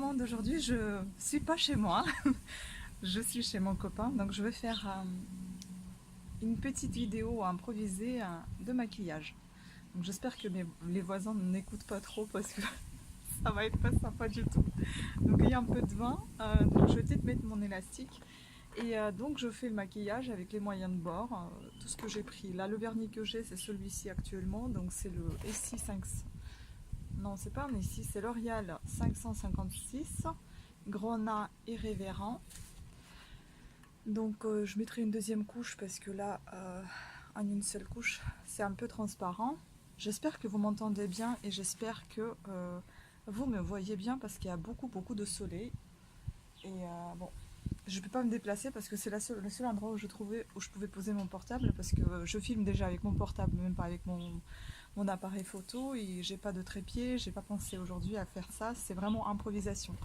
vêtements d'aujourd'hui, je suis pas chez moi, je suis chez mon copain, donc je vais faire une petite vidéo improvisée de maquillage. Donc j'espère que les voisins n'écoutent pas trop parce que ça va être pas sympa du tout. Donc il y a un peu de vin, donc je vais peut-être mettre mon élastique. Et donc je fais le maquillage avec les moyens de bord, tout ce que j'ai pris. Là le vernis que j'ai c'est celui-ci actuellement, donc c'est le Essie 5. Non, c'est pas un Essie, c'est L'Oréal 556 Grenat Irrévérend. Donc je mettrai une deuxième couche parce que là en une seule couche c'est un peu transparent. J'espère que vous m'entendez bien et j'espère que vous me voyez bien parce qu'il y a beaucoup de soleil. Et bon, je peux pas me déplacer parce que c'est le seul endroit où je trouvais où je pouvais poser mon portable parce que je filme déjà avec mon portable, même pas avec mon appareil photo, et j'ai pas de trépied, j'ai pas pensé aujourd'hui à faire ça, c'est vraiment improvisation.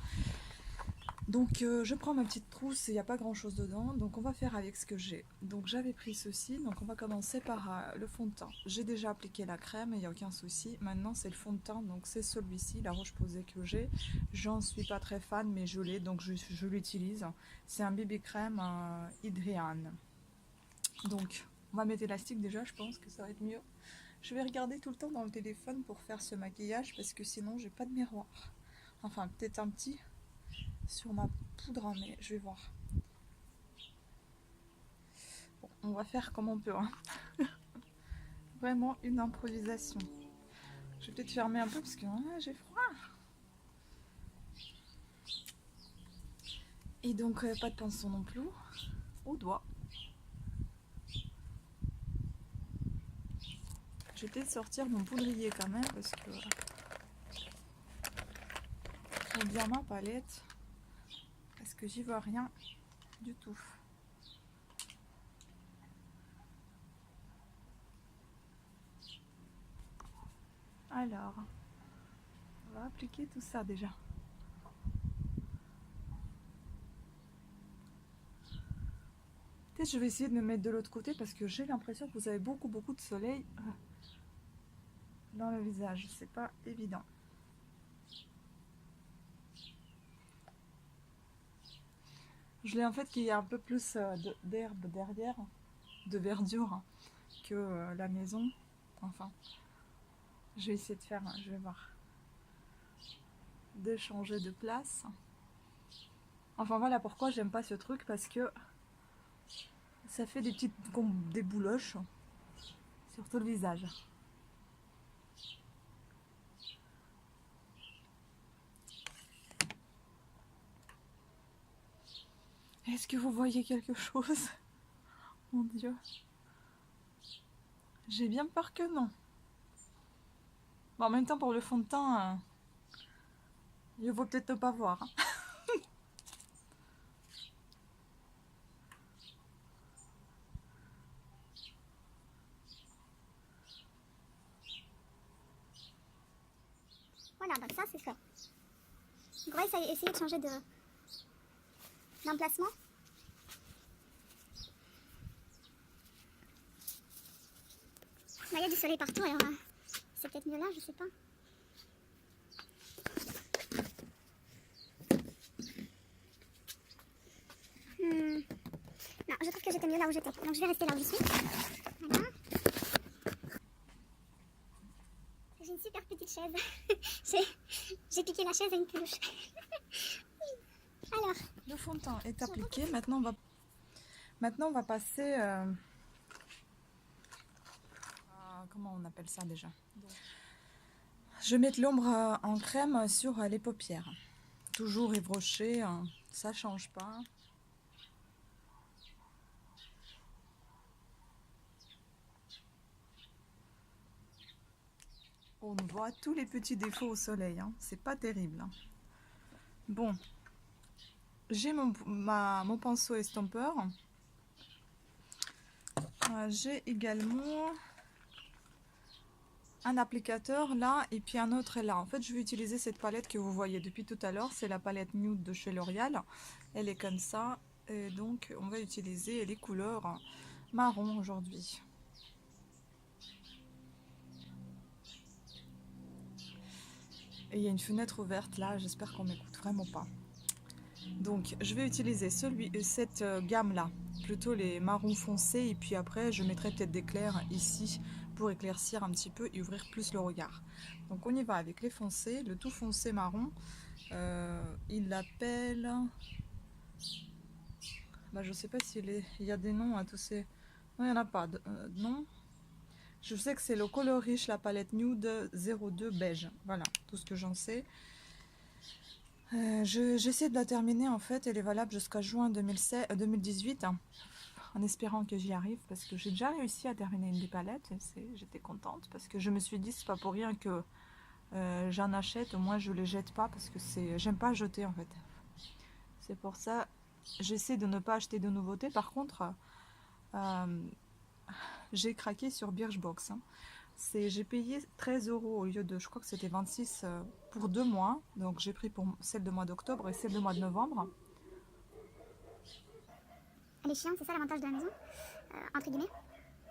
Donc je prends ma petite trousse, il n'y a pas grand chose dedans, donc on va faire avec ce que j'ai. Donc j'avais pris ceci, donc on va commencer par le fond de teint. J'ai déjà appliqué la crème, il n'y a aucun souci. Maintenant c'est le fond de teint, donc c'est celui-ci, la Roche-Posay que j'ai. J'en suis pas très fan, mais je l'ai, donc je l'utilise. C'est un bébé crème Hydrian. Donc on va mettre élastique déjà, je pense que ça va être mieux. Je vais regarder tout le temps dans le téléphone pour faire ce maquillage parce que sinon j'ai pas de miroir. Enfin peut-être un petit sur ma poudre, mais je vais voir. Bon, on va faire comme on peut. Hein. Vraiment une improvisation. Je vais peut-être fermer un peu parce que j'ai froid. Et donc pas de pinceau non plus. Au doigt. Je vais peut-être sortir mon poudrier quand même parce que je prends bien ma palette. Parce que j'y vois rien du tout. Alors, on va appliquer tout ça déjà. Peut-être je vais essayer de me mettre de l'autre côté parce que j'ai l'impression que vous avez beaucoup de soleil dans le visage. C'est pas évident. Je l'ai en fait qu'il y a un peu plus d'herbe derrière, de verdure que la maison. Enfin, je vais essayer de faire, je vais voir, de changer de place. Enfin voilà pourquoi j'aime pas ce truc, parce que ça fait des petites des bouloches sur tout le visage. Est-ce que vous voyez quelque chose? Mon Dieu. J'ai bien peur que non. Bon, en même temps, pour le fond de teint, il vaut peut-être ne pas voir. Hein. Voilà, donc ça c'est fait. Donc on va essayer de changer d'emplacement. Là, il y a du soleil partout, alors c'est peut-être mieux là, je sais pas. Non, je trouve que j'étais mieux là où j'étais. Donc je vais rester là où je suis. Voilà. J'ai une super petite chaise. J'ai piqué la chaise à une peluche. Alors. Le fond de teint est appliqué. Maintenant, on va passer... comment on appelle ça déjà? Je vais mettre l'ombre en crème sur les paupières. Toujours Yves Rocher, ça change pas. On voit tous les petits défauts au soleil, hein. C'est pas terrible. Hein. Bon, j'ai mon pinceau estompeur. J'ai également un applicateur là et puis un autre là. En fait, je vais utiliser cette palette que vous voyez depuis tout à l'heure. C'est la palette Nude de chez L'Oréal. Elle est comme ça. Et donc, on va utiliser les couleurs marron aujourd'hui. Et il y a une fenêtre ouverte là, j'espère qu'on m'écoute vraiment pas. Donc je vais utiliser cette gamme là, plutôt les marrons foncés, et puis après je mettrai peut-être des clairs ici pour éclaircir un petit peu et ouvrir plus le regard. Donc on y va avec les foncés, le tout foncé marron. Il l'appelle... Bah, je sais pas s'il y a des noms à tous ces... Non, il n'y en a pas de nom. Je sais que c'est le Color Riche, la palette Nude 02 beige. Voilà, tout ce que j'en sais. J'essaie de la terminer en fait. Elle est valable jusqu'à juin 2018. Hein, en espérant que j'y arrive. Parce que j'ai déjà réussi à terminer une des palettes. J'étais contente. Parce que je me suis dit, c'est pas pour rien que j'en achète. Au moins, je les jette pas. Parce que j'aime pas jeter en fait. C'est pour ça, j'essaie de ne pas acheter de nouveautés. Par contre, j'ai craqué sur Birchbox. Hein. J'ai payé 13 € au lieu de, je crois que c'était 26 pour 2 mois. Donc j'ai pris pour celle de mois d'octobre et celle de mois de novembre. Elle est chiante, c'est ça l'avantage de la maison, entre guillemets.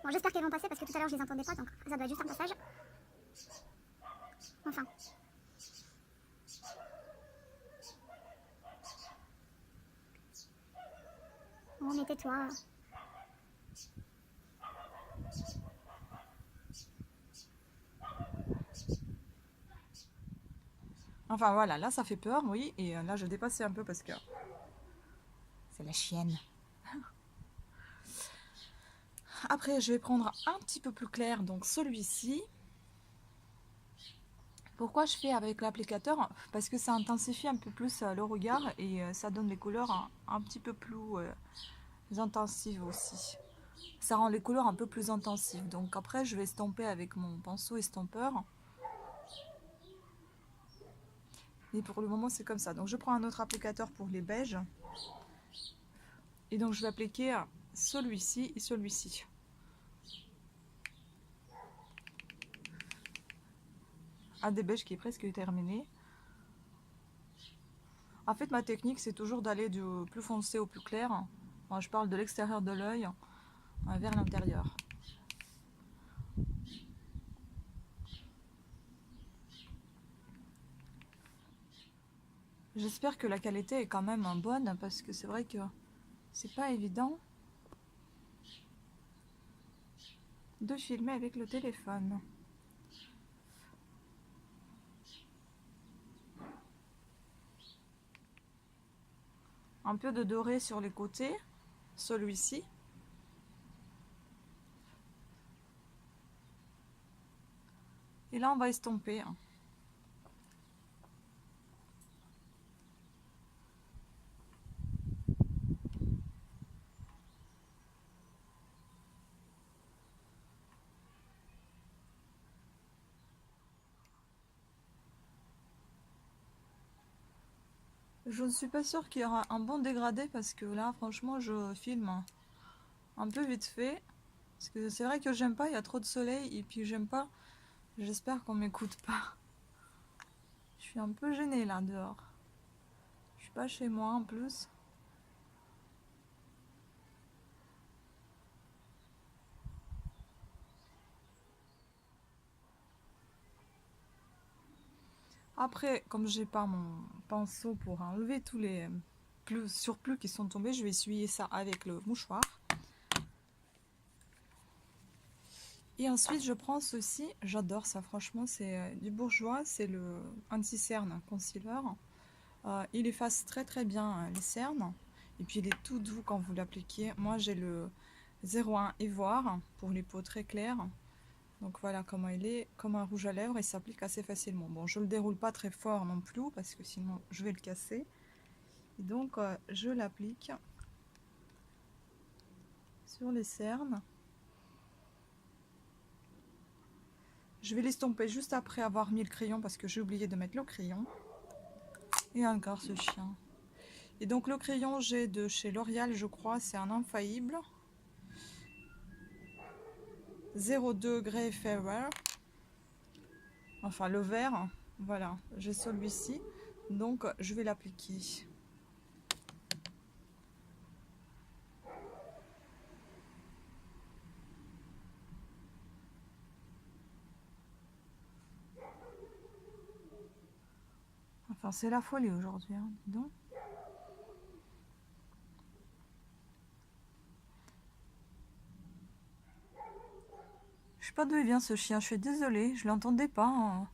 Bon, j'espère qu'elles vont passer parce que tout à l'heure je les entendais pas, donc ça doit être juste un passage. Enfin. Oh, mais tais-toi. Enfin voilà, là ça fait peur, oui. Et là je dépassais un peu parce que c'est la chienne. Après je vais prendre un petit peu plus clair, donc celui-ci. Pourquoi je fais avec l'applicateur? Parce que ça intensifie un peu plus le regard et ça donne les couleurs un petit peu plus intensives aussi. Ça rend les couleurs un peu plus intensives. Donc après je vais estomper avec mon pinceau estompeur. Et pour le moment c'est comme ça. Donc je prends un autre applicateur pour les beiges. Et donc je vais appliquer celui-ci et celui-ci. Un des beiges qui est presque terminé. En fait ma technique c'est toujours d'aller du plus foncé au plus clair. Moi, je parle de l'extérieur de l'œil vers l'intérieur. J'espère que la qualité est quand même bonne parce que c'est vrai que c'est pas évident de filmer avec le téléphone. Un peu de doré sur les côtés, celui-ci. Et là on va estomper. Je ne suis pas sûre qu'il y aura un bon dégradé parce que là franchement je filme un peu vite fait. Parce que c'est vrai que j'aime pas, il y a trop de soleil et puis j'aime pas. J'espère qu'on m'écoute pas. Je suis un peu gênée là dehors. Je suis pas chez moi en plus. Après, comme j'ai pas mon pinceau pour enlever tous les surplus qui sont tombés, je vais essuyer ça avec le mouchoir. Et ensuite, je prends ceci. J'adore ça, franchement, c'est du Bourjois. C'est le anti-cerne concealer. Il efface très très bien les cernes. Et puis, il est tout doux quand vous l'appliquez. Moi, j'ai le 01 Ivoire pour les peaux très claires. Donc voilà comment il est, comme un rouge à lèvres, et s'applique assez facilement. Bon, je le déroule pas très fort non plus, parce que sinon je vais le casser. Et donc je l'applique sur les cernes. Je vais l'estomper juste après avoir mis le crayon, parce que j'ai oublié de mettre le crayon. Et encore ce chien. Et donc le crayon, j'ai de chez L'Oréal, je crois, c'est un infaillible. 02 Grey Fairer. Enfin le vert, voilà, j'ai celui-ci. Donc je vais l'appliquer. Enfin, c'est la folie aujourd'hui, hein, dis donc. Je sais pas d'où il vient ce chien, je suis désolée, je l'entendais pas hein,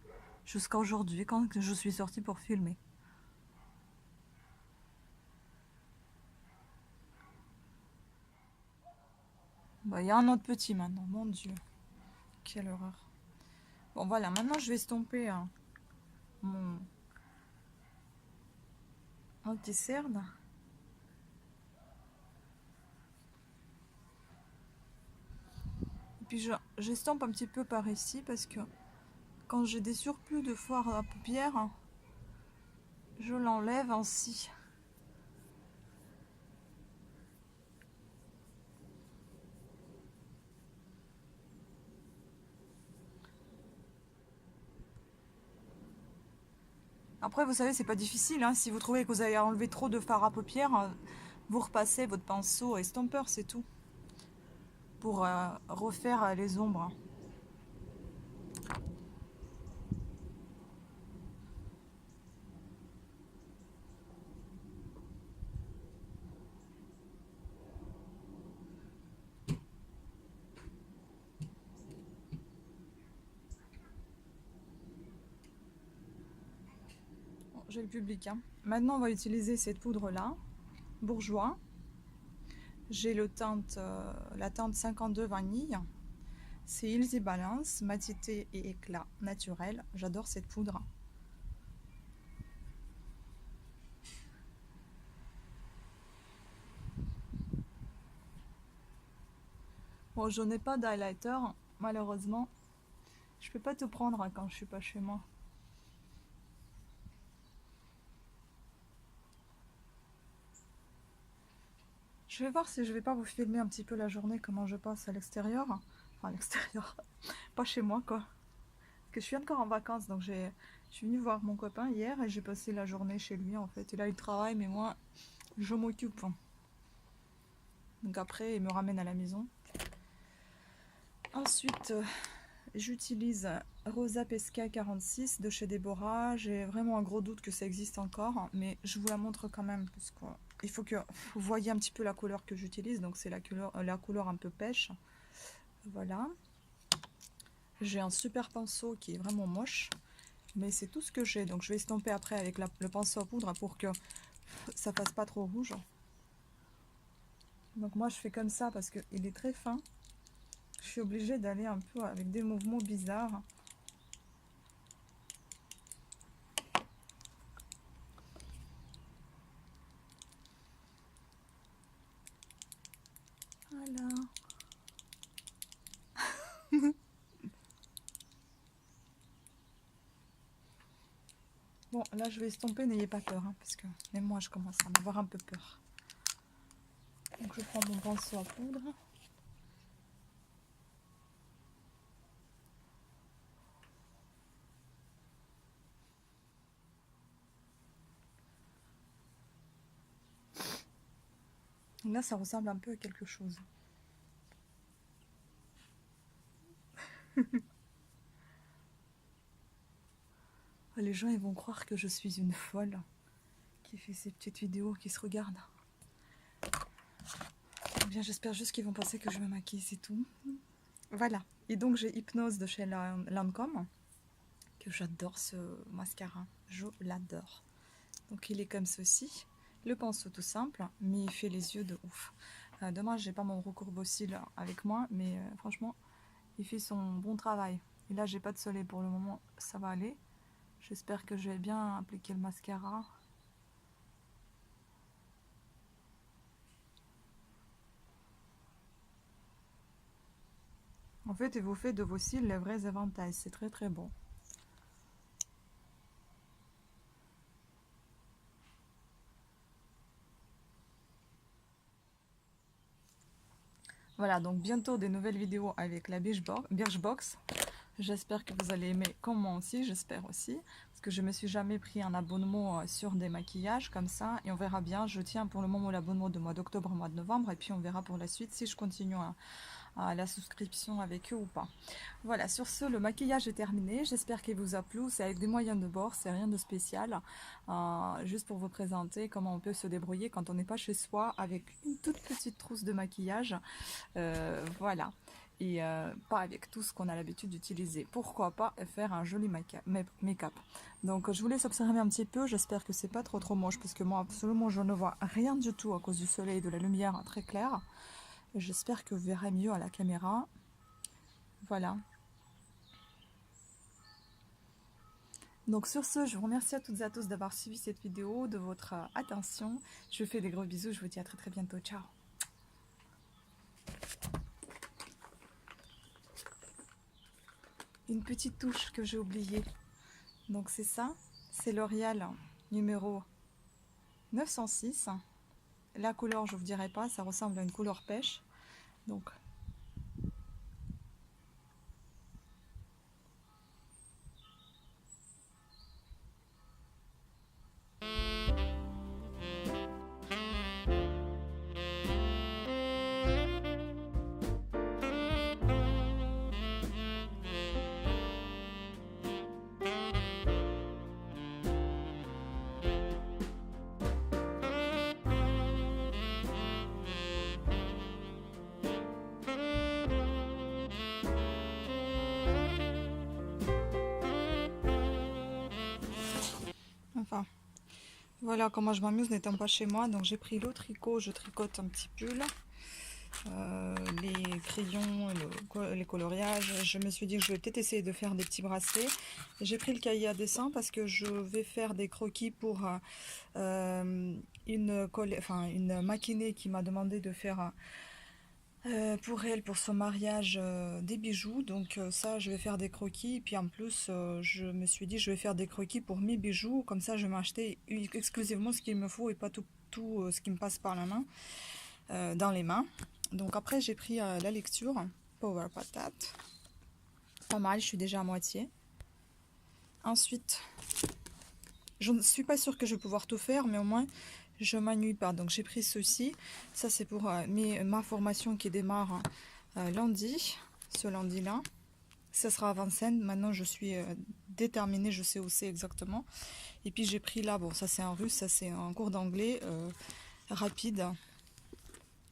jusqu'à aujourd'hui quand je suis sortie pour filmer. Bah, il y a un autre petit maintenant, mon Dieu. Quelle horreur. Bon, voilà, maintenant je vais estomper hein, mon anti-cerne. Et puis j'estompe un petit peu par ici parce que quand j'ai des surplus de fard à paupières, je l'enlève ainsi. Après, vous savez, c'est pas difficile. Hein. Si vous trouvez que vous avez enlevé trop de fard à paupières, vous repassez votre pinceau estompeur, c'est tout. Pour refaire les ombres. Bon, j'ai le public. Hein. Maintenant, on va utiliser cette poudre-là, Bourjois. J'ai la teinte 52 vanille. C'est Easy Balance, matité et éclat naturel. J'adore cette poudre. Bon, je n'ai pas d'highlighter, malheureusement. Je peux pas tout prendre hein, quand je suis pas chez moi. Je vais voir si je vais pas vous filmer un petit peu la journée, comment je passe à l'extérieur. Enfin, à l'extérieur, pas chez moi quoi. Parce que je suis encore en vacances, donc je suis venue voir mon copain hier et j'ai passé la journée chez lui en fait. Il a eu le travail, mais moi, je m'occupe. Donc après, il me ramène à la maison. Ensuite, j'utilise Rosa Pesca 46 de chez Deborah. J'ai vraiment un gros doute que ça existe encore, mais je vous la montre quand même parce qu'il faut que vous voyez un petit peu la couleur que j'utilise. Donc c'est la couleur un peu pêche. Voilà. J'ai un super pinceau qui est vraiment moche, mais c'est tout ce que j'ai. Donc je vais estomper après avec le pinceau à poudre pour que ça fasse pas trop rouge. Donc moi je fais comme ça parce qu'il est très fin. Je suis obligée d'aller un peu avec des mouvements bizarres. Voilà. Bon, là je vais estomper, n'ayez pas peur, hein, parce que même moi je commence à m'avoir un peu peur. Donc je prends mon pinceau à poudre. Là ça ressemble un peu à quelque chose. Les gens ils vont croire que je suis une folle qui fait ces petites vidéos, qui se regardent. Eh bien j'espère juste qu'ils vont penser que je me maquille, c'est tout. Voilà. Et donc j'ai Hypnose de chez Lancôme, que j'adore ce mascara, je l'adore. Donc il est comme ceci, le pinceau tout simple, mais il fait les yeux de ouf. Dommage, j'ai pas mon recourbe cils avec moi, mais franchement, il fait son bon travail. Et là, j'ai pas de soleil pour le moment, ça va aller. J'espère que je vais bien appliquer le mascara. En fait, il vous fait de vos cils les vrais avantages, c'est très très bon. Voilà, donc bientôt des nouvelles vidéos avec la Birchbox. J'espère que vous allez aimer comme moi aussi, j'espère aussi. Parce que je me suis jamais pris un abonnement sur des maquillages comme ça. Et on verra bien, je tiens pour le moment l'abonnement de mois d'octobre, mois de novembre. Et puis on verra pour la suite si je continue à la souscription avec eux ou pas. Voilà, sur ce, le maquillage est terminé. J'espère qu'il vous a plu. C'est avec des moyens de bord, c'est rien de spécial. Juste pour vous présenter comment on peut se débrouiller quand on n'est pas chez soi avec une toute petite trousse de maquillage. Voilà. Et pas avec tout ce qu'on a l'habitude d'utiliser. Pourquoi pas faire un joli make-up. Donc je vous laisse observer un petit peu, j'espère que c'est pas trop moche, parce que moi absolument je ne vois rien du tout à cause du soleil et de la lumière très claire. J'espère que vous verrez mieux à la caméra. Voilà. Donc sur ce, je vous remercie à toutes et à tous d'avoir suivi cette vidéo, de votre attention. Je vous fais des gros bisous, je vous dis à très bientôt. Ciao. Une petite touche que j'ai oubliée. Donc c'est ça, c'est L'Oréal numéro 906. La couleur, je vous dirai pas, ça ressemble à une couleur pêche. Donc enfin, voilà comment je m'amuse n'étant pas chez moi. Donc j'ai pris le tricot, je tricote un petit pull, les crayons, les coloriages. Je me suis dit que je vais peut-être essayer de faire des petits bracelets. J'ai pris le cahier à dessin parce que je vais faire des croquis pour une maquinée qui m'a demandé de faire pour elle, pour son mariage, des bijoux. Donc ça, je vais faire des croquis. Et puis en plus, je me suis dit, je vais faire des croquis pour mes bijoux. Comme ça, je vais m'acheter exclusivement ce qu'il me faut et pas tout ce qui me passe par la main, dans les mains. Donc après, j'ai pris la lecture, Power Patate. Pas mal, je suis déjà à moitié. Ensuite, je ne suis pas sûre que je vais pouvoir tout faire, mais au moins je m'ennuie pas. Donc j'ai pris ceci. Ça c'est pour ma formation qui démarre lundi. Ce lundi là. Ça sera à Vincennes. Maintenant je suis déterminée, je sais où c'est exactement. Et puis j'ai pris là, bon ça c'est en russe, ça c'est un cours d'anglais rapide.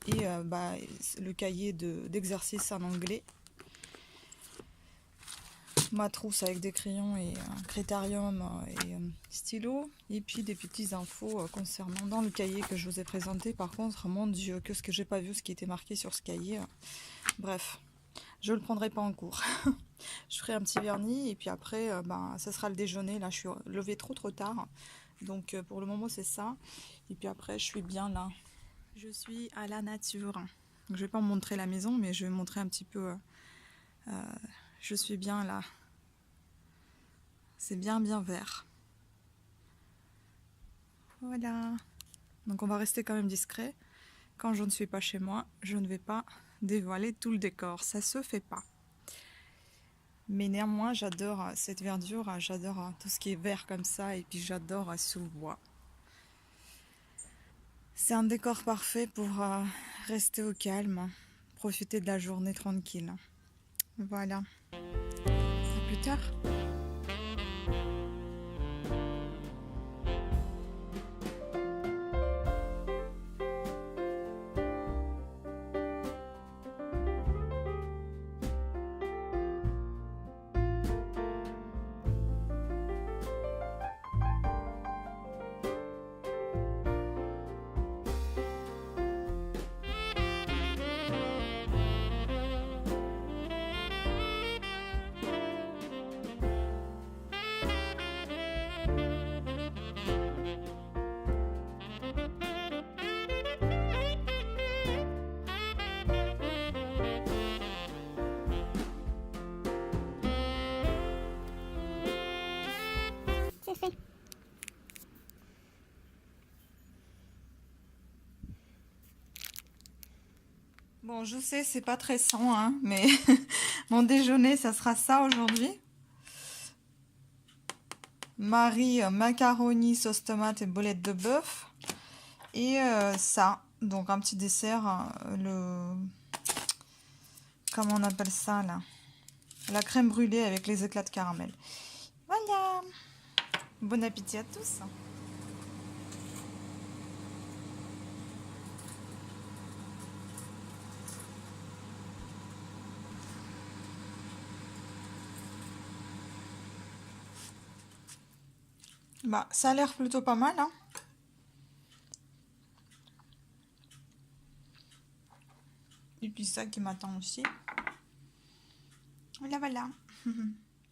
Et le cahier d'exercice en anglais. Ma trousse avec des crayons et un critérium et stylo, et puis des petites infos concernant dans le cahier que je vous ai présenté. Par contre, mon Dieu, que ce que j'ai pas vu, ce qui était marqué sur ce cahier. Bref, je le prendrai pas en cours. Je ferai un petit vernis et puis après, ça sera le déjeuner. Là, je suis levée trop tard, donc pour le moment c'est ça. Et puis après, je suis bien là. Je suis à la nature. Donc, je vais pas vous montrer la maison, mais je vais vous montrer un petit peu. Je suis bien là. C'est bien vert. Voilà. Donc on va rester quand même discret. Quand je ne suis pas chez moi, je ne vais pas dévoiler tout le décor. Ça se fait pas. Mais néanmoins, j'adore cette verdure. J'adore tout ce qui est vert comme ça. Et puis j'adore sous le bois. C'est un décor parfait pour rester au calme. Profiter de la journée tranquille. Voilà. À plus tard. Bon, je sais, c'est pas très sain, hein, mais mon déjeuner, ça sera ça aujourd'hui. Marie, macaroni, sauce tomate et boulettes de bœuf. Et ça, donc un petit dessert, comment on appelle ça là? La crème brûlée avec les éclats de caramel. Voilà. Bon appétit à tous. Bah, ça a l'air plutôt pas mal, hein. Et puis ça qui m'attend aussi. Voilà, voilà.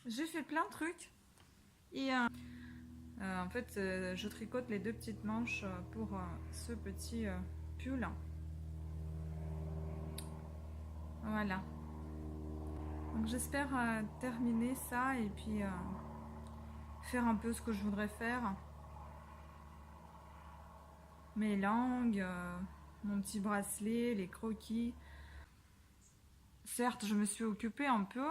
J'ai fait plein de trucs. Et en fait, je tricote les deux petites manches pour ce petit pull. Voilà. Donc j'espère terminer ça et puis faire un peu ce que je voudrais faire. Mes langues, mon petit bracelet, les croquis. Certes, je me suis occupée un peu.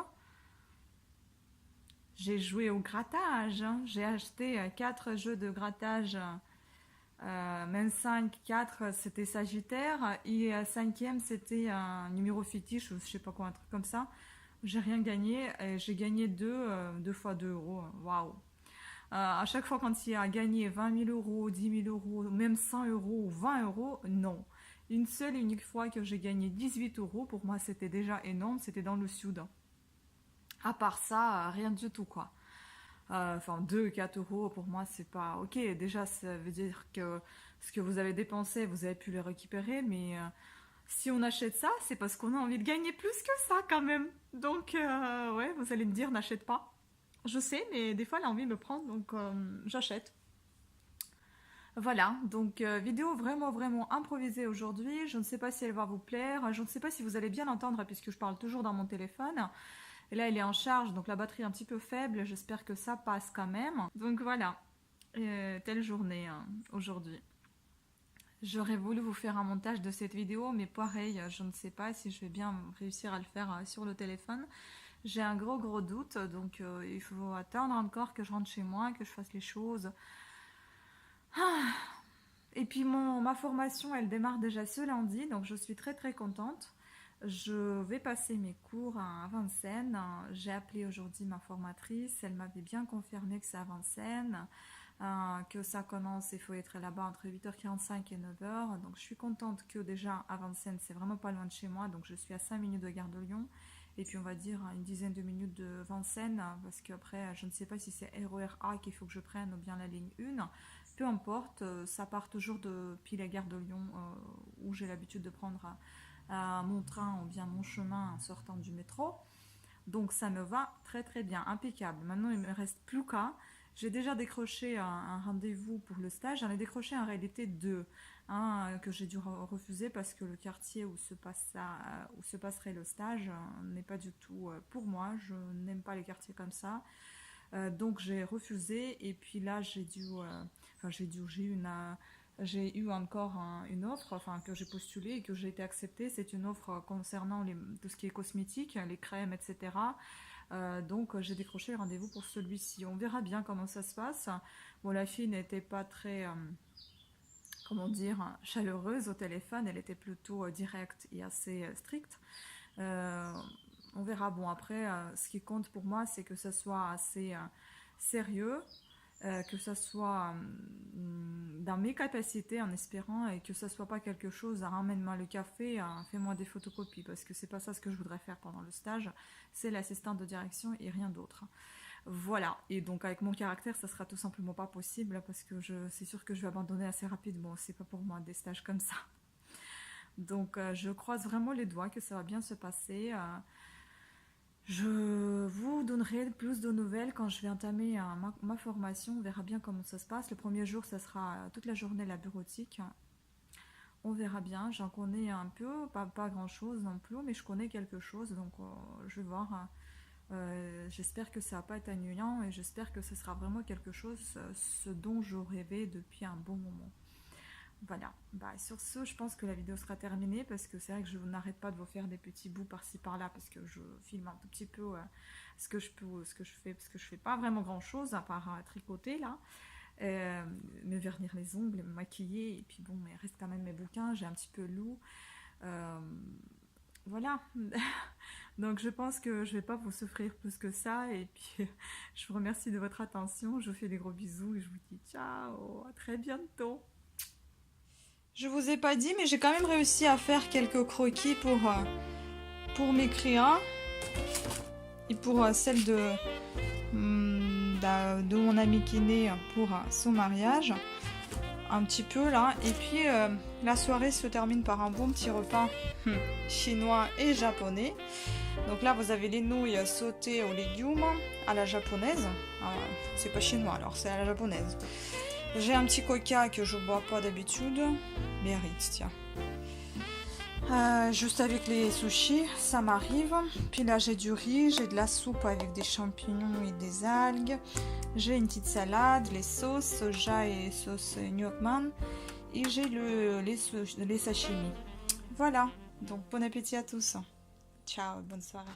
J'ai joué au grattage, hein. J'ai acheté 4 jeux de grattage, même 5, 4 c'était Sagittaire, et 5e c'était un numéro fétiche, ou je sais pas quoi, un truc comme ça. J'ai rien gagné, et j'ai gagné 2 fois 2 euros, waouh! À chaque fois quand il y a gagné 20 000 euros, 10 000 euros, même 100 euros ou 20 euros, non. Une seule et unique fois que j'ai gagné 18 euros, pour moi c'était déjà énorme, c'était dans le sud. À part ça, rien du tout quoi. Enfin, 2, 4 euros pour moi c'est pas ok. Déjà, ça veut dire que ce que vous avez dépensé, vous avez pu le récupérer, mais si on achète ça, c'est parce qu'on a envie de gagner plus que ça quand même. Donc, ouais, vous allez me dire, n'achète pas. Je sais, mais des fois, elle a envie de me prendre, donc j'achète. Voilà, donc vidéo vraiment vraiment improvisée aujourd'hui. Je ne sais pas si elle va vous plaire. Je ne sais pas si vous allez bien entendre puisque je parle toujours dans mon téléphone. Et là, il est en charge, donc la batterie est un petit peu faible. J'espère que ça passe quand même. Donc voilà, telle journée hein, aujourd'hui. J'aurais voulu vous faire un montage de cette vidéo, mais pareil, je ne sais pas si je vais bien réussir à le faire sur le téléphone. J'ai un gros doute, donc il faut attendre encore que je rentre chez moi, que je fasse les choses. Et puis ma formation, elle démarre déjà ce lundi, donc je suis très contente. Je vais passer mes cours à Vincennes. J'ai appelé aujourd'hui ma formatrice, elle m'avait bien confirmé que c'est à Vincennes, que ça commence, il faut être là-bas entre 8h45 et 9h. Donc je suis contente que déjà à Vincennes, c'est vraiment pas loin de chez moi, donc je suis à 5 minutes de Gare de Lyon. Et puis on va dire une dizaine de minutes de Vincennes, parce qu'après je ne sais pas si c'est RER A qu'il faut que je prenne ou bien la ligne 1. Peu importe, ça part toujours depuis la gare de Lyon où j'ai l'habitude de prendre mon train ou bien mon chemin en sortant du métro. Donc ça me va très bien, impeccable. Maintenant il me reste plus qu'à. J'ai déjà décroché un rendez-vous pour le stage. J'en ai décroché en réalité 2 que j'ai dû refuser parce que le quartier où se passerait le stage n'est pas du tout pour moi. Je n'aime pas les quartiers comme ça. Donc j'ai refusé et puis là j'ai eu encore une offre, enfin que j'ai postulée et que j'ai été acceptée. C'est une offre concernant tout ce qui est cosmétique, les crèmes, etc. Donc j'ai décroché le rendez-vous pour celui-ci. On verra bien comment ça se passe. Bon, la fille n'était pas très, comment dire, chaleureuse au téléphone. Elle était plutôt directe et assez stricte. Euh, on verra. Bon, après, ce qui compte pour moi, c'est que ça soit assez sérieux, que ça soit dans mes capacités en espérant et que ça soit pas quelque chose, ramène-moi le café, fais-moi des photocopies, parce que c'est pas ça ce que je voudrais faire pendant le stage, c'est l'assistante de direction et rien d'autre. Voilà, et donc avec mon caractère, ça sera tout simplement pas possible parce que c'est sûr que je vais abandonner assez rapidement, c'est pas pour moi des stages comme ça. Donc je croise vraiment les doigts que ça va bien se passer. Je vous donnerai plus de nouvelles quand je vais entamer ma formation. On verra bien comment ça se passe. Le premier jour, ça sera toute la journée la bureautique. On verra bien. J'en connais un peu, pas grand-chose non plus, mais je connais quelque chose. Donc je vais voir. J'espère que ça va pas être ennuyant et j'espère que ce sera vraiment quelque chose ce dont je rêvais depuis un bon moment. Voilà, bah, sur ce, je pense que la vidéo sera terminée parce que c'est vrai que je n'arrête pas de vous faire des petits bouts par-ci par-là parce que je filme un tout petit peu ce que je peux, ce que je fais, parce que je fais pas vraiment grand-chose à part tricoter là, me vernir les ongles, me maquiller, et puis bon, mais il reste quand même mes bouquins, j'ai un petit peu lourd. Voilà. Donc je pense que je vais pas vous souffrir plus que ça, et puis je vous remercie de votre attention, je vous fais des gros bisous et je vous dis ciao, à très bientôt. Je vous ai pas dit, mais j'ai quand même réussi à faire quelques croquis pour mes créas et pour celle de mon ami kiné pour son mariage. Un petit peu là. Et puis la soirée se termine par un bon petit repas chinois et japonais. Donc là, vous avez les nouilles sautées aux légumes à la japonaise. C'est pas chinois alors, c'est à la japonaise. J'ai un petit coca que je bois pas d'habitude. Biarritz, tiens. Juste avec les sushis, ça m'arrive. Puis là, j'ai du riz, j'ai de la soupe avec des champignons et des algues. J'ai une petite salade, les sauces, soja et sauce gnocchi. Et j'ai les sashimi. Voilà, donc bon appétit à tous. Ciao, bonne soirée.